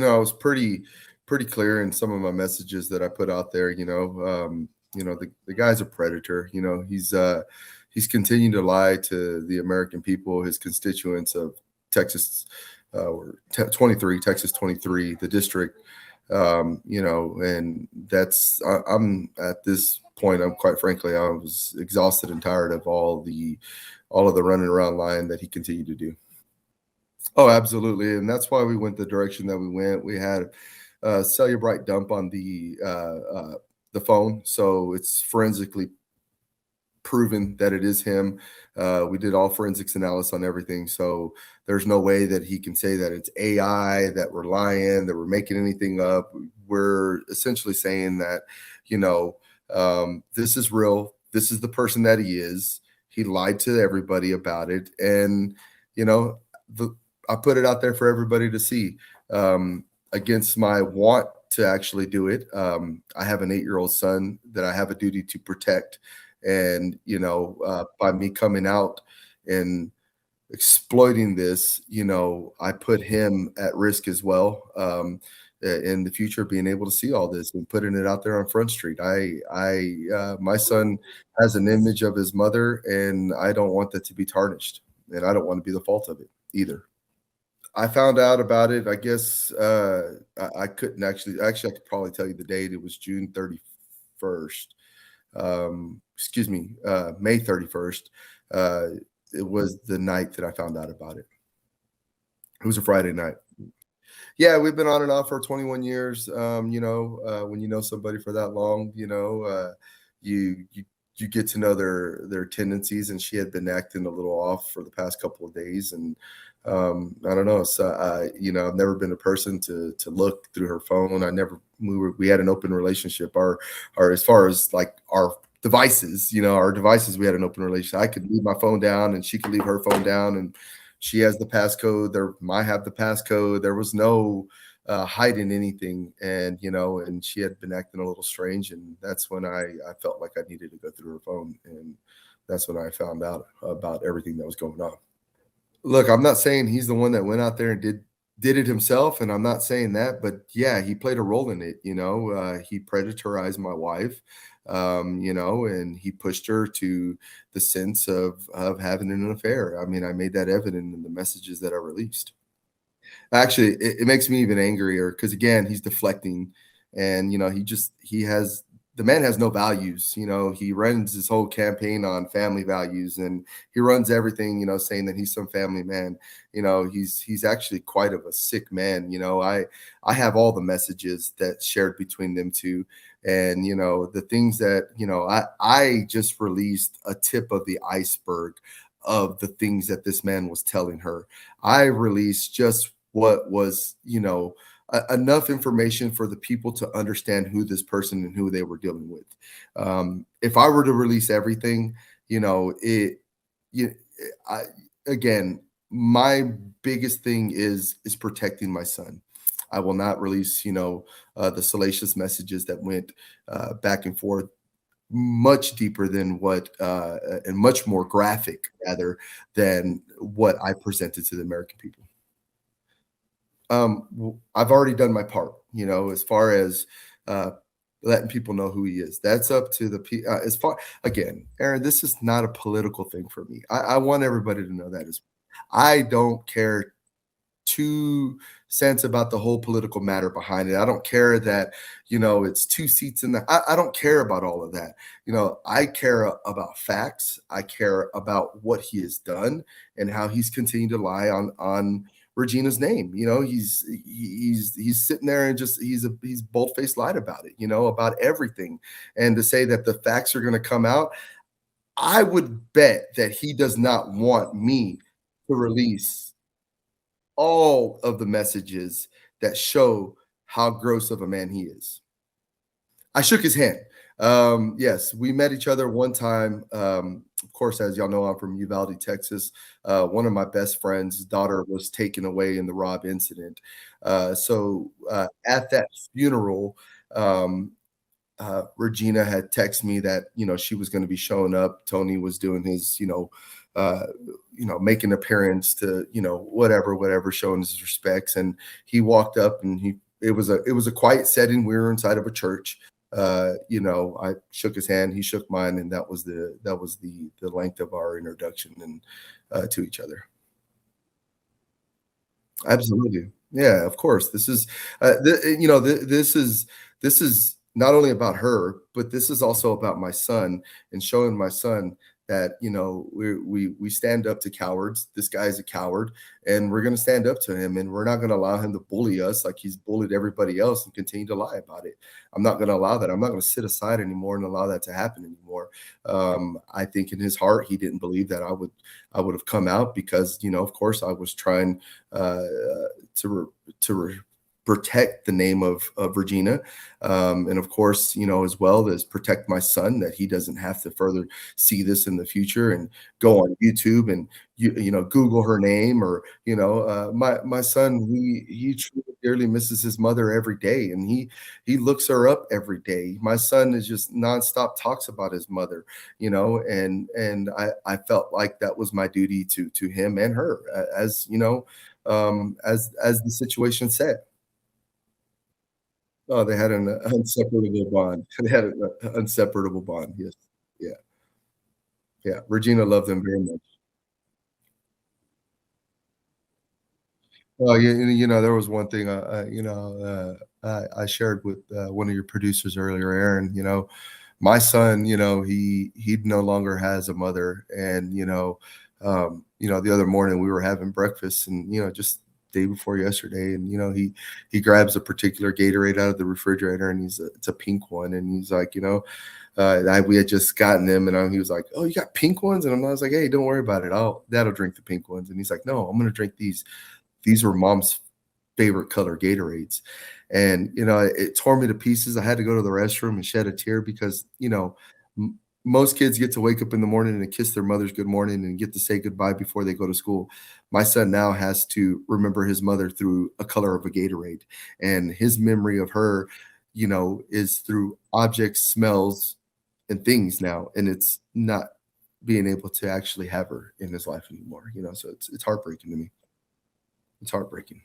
I was pretty clear in some of my messages that I put out there. The guy's a predator. He's continuing to lie to the American people, his constituents of Texas, or 23, Texas 23, the district. And I'm at this point. I'm quite frankly, I was exhausted and tired of all of the running around lying that he continued to do. Oh, absolutely, and that's why we went the direction that we went. We had a Cellubrite dump on the phone, so it's forensically proven that it is him. We did all forensics analysis on everything, so there's no way that he can say that it's AI, that we're lying, that we're making anything up. We're essentially saying that, this is real. This is the person that he is. He lied to everybody about it, and you know, the I put it out there for everybody to see. Against my want to actually do it, I have an 8-year-old son that I have a duty to protect, and by me coming out and exploiting this, I put him at risk as well. In the future, being able to see all this and putting it out there on Front Street. My son has an image of his mother, and I don't want that to be tarnished, and I don't want to be the fault of it either. I found out about it. I guess I couldn't actually. I could probably tell you the date. It was June 31st. Excuse me, May 31st. It was the night that I found out about it. It was a Friday night. Yeah, we've been on and off for 21 years. When you know somebody for that long, you get to know their tendencies, and she had been acting a little off for the past couple of days, and I don't know. So I've never been a person to look through her phone. We had an open relationship. Our as far as like our devices, we had an open relationship. I could leave my phone down, and she could leave her phone down, and she has the passcode. I have the passcode. There was no hiding anything, and she had been acting a little strange, and that's when I felt like I needed to go through her phone, and that's when I found out about everything that was going on. Look, I'm not saying he's the one that went out there and did it himself, and I'm not saying that, but yeah, he played a role in it. He predatorized my wife, and he pushed her to the sense of having an affair. I mean, I made that evident in the messages that I released. Actually, it makes me even angrier because again, he's deflecting, and the man has no values. He runs his whole campaign on family values, and he runs everything, saying that he's some family man. He's actually quite of a sick man. I have all the messages that shared between them two, and the things that I just released a tip of the iceberg of the things that this man was telling her. I released just what was, enough information for the people to understand who this person and who they were dealing with. If I were to release everything, I, again, my biggest thing is protecting my son. I will not release, the salacious messages that went back and forth much deeper than what and much more graphic rather than what I presented to the American people. I've already done my part, as far as letting people know who he is. That's up to as far again, Aaron. This is not a political thing for me. I want everybody to know that as well. I don't care 2 cents about the whole political matter behind it. I don't care that it's 2 seats in the. I don't care about all of that. I care about facts. I care about what he has done and how he's continued to lie on Regina's name. He's sitting there and he's bold-faced lied about it, about everything. And to say that the facts are going to come out, I would bet that he does not want me to release all of the messages that show how gross of a man he is. I shook his hand. Yes, we met each other one time. Of course, as y'all know, I'm from Uvalde, Texas. One of my best friend's daughter was taken away in the Rob incident. So at that funeral, Regina had texted me that she was going to be showing up. Tony was doing his uh, make an appearance to, whatever, showing his respects. And he walked up and it was a quiet setting. We were inside of a church. I shook his hand, he shook mine, and that was the length of our introduction and to each other. Absolutely. Yeah, of course. This is not only about her, but this is also about my son and showing my son that, we stand up to cowards. This guy is a coward, and we're going to stand up to him, and we're not going to allow him to bully us like he's bullied everybody else and continue to lie about it. I'm not going to allow that. I'm not going to sit aside anymore and allow that to happen anymore. I think in his heart he didn't believe that I would have come out because, of course, I was trying uh, to protect the name of Regina, and of course, as well as protect my son, that he doesn't have to further see this in the future and go on YouTube and Google her name, or my son, he truly dearly misses his mother every day, and he looks her up every day. My son is just nonstop talks about his mother, and I felt like that was my duty to him and her, as as the situation said. Oh, they had an inseparable bond. They had an inseparable bond, yes. Yeah, yeah. Regina loved them very much. Well, there was one thing, I shared with, one of your producers earlier, Aaron. My son, he no longer has a mother, and, the other morning we were having breakfast, and, just day before yesterday, and, he grabs a particular Gatorade out of the refrigerator, and it's a pink one, and he's like, we had just gotten them, and he was like, "Oh, you got pink ones?" And I was like, "Hey, don't worry about it. Dad'll drink the pink ones." And he's like, "No, I'm gonna drink these. These were mom's favorite color Gatorades." And, it tore me to pieces. I had to go to the restroom and shed a tear because, most kids get to wake up in the morning and kiss their mothers good morning and get to say goodbye before they go to school. My son now has to remember his mother through a color of a Gatorade. And his memory of her, is through objects, smells, and things now. And it's not being able to actually have her in his life anymore. So it's heartbreaking to me. It's heartbreaking.